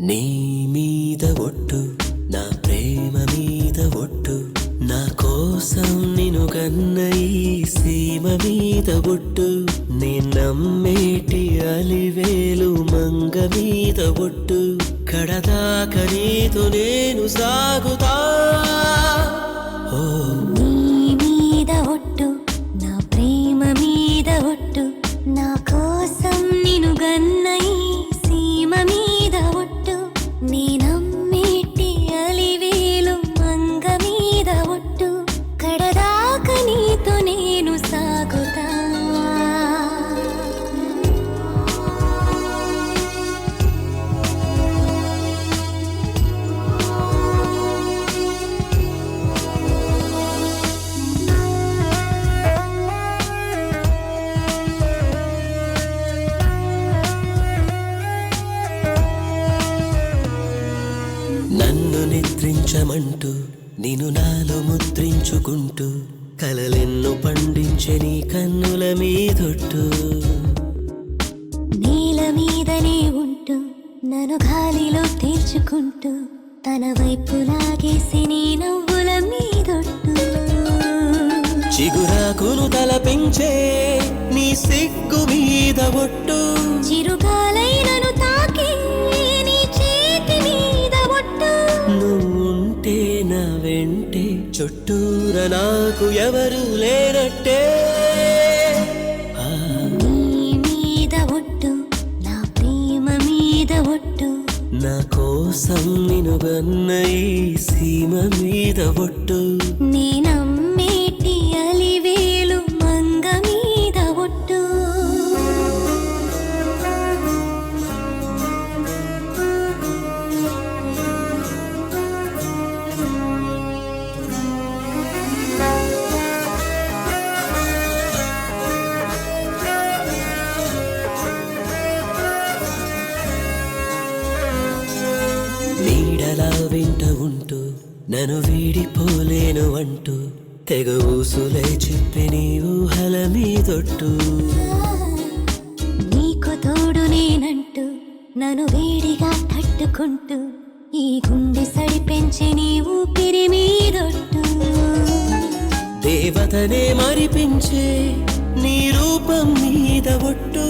నీ మీద ఒట్టు, నా ప్రేమ మీద ఒట్టు, నా కోసం నిన్ను కన్న ఈ సీమ మీద ఒట్టు, నే నమ్మేటి అలివేలు మంగ మీద ఒట్టు, కడదాక నీతో నేను సాగుతా. ఓ నీ మీద ఒట్టు, నా ప్రేమ మీద ఒట్టు, నా కోసం నిన్ను గన్న ఈ సీమ మీద ఒట్టు, నీ నమ్మేటి అలివేలు మంగ మీద ఒట్టు, కడదాక నీతో నేను సాగుతా. నన్ను నిద్రించమంటూ నిన్ను నాలో ముద్రించుకుంటూ కలలెన్ను పండించే నీ కన్నుల మీదొట్టు, నేల మీదనే ఉంటూ నన్ను గాలిలో తీర్చుకుంటూ తన వైపు లాగేసి నీ నవ్వుల మీదొట్టు, చిగురాకును తలపించే నీ సిగ్గు మీద ఒట్టు, చిరుగాలైనను తాకి నీ చేతి మీద ఒట్టు, నువ్వుంటే నా వెంటే చుట్టూర నాకు ఎవరు లేనట్టే. ఆ, నీ మీద ఒట్టు, నా ప్రేమ మీద ఒట్టు, నా కోసం నిన్ను గన్న ఈ సీమ మీద ఒట్టు, నీ నమ్మేటి అలివేలు మంగ మీద ఒట్టు. నీడలా వెంట ఉంటూ నన్ను వీడిపోలేను అంటూ తెగ ఊసులై చెప్పి నీ ఊహల మీదొట్టు, నీకు తోడు నేనంటూ నన్ను వేడిగా తట్టుకుంటూ ఈ గుండె సడి పెంచి నీ ఊపిరి మీదొట్టు, దేవతనే మరిపించే నీ రూపం మీద ఒట్టు,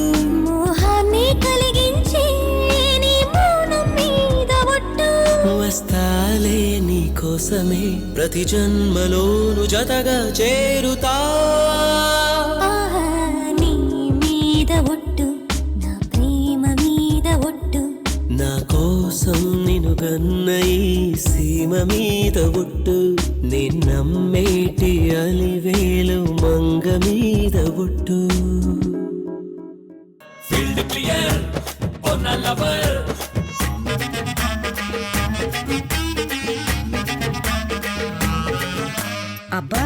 మోహాన్ని కలిగించి నీ మౌనం మీద ఒట్టు, వస్తాలే నీ కోసమే ప్రతి జన్మలోను జతగా చేరుతా. ఆహా, నీ మీద ఒట్టు, నా ప్రేమ మీద ఒట్టు, నా కోసం నిన్ను గన్న ఈ సీమ మీద ఒట్టు, నే నమ్మేటి అలివేలు మంగ మీద ఒట్టు. ఫీల్డ్ క్లియర్ ఓ నా లవర్, అబ్బా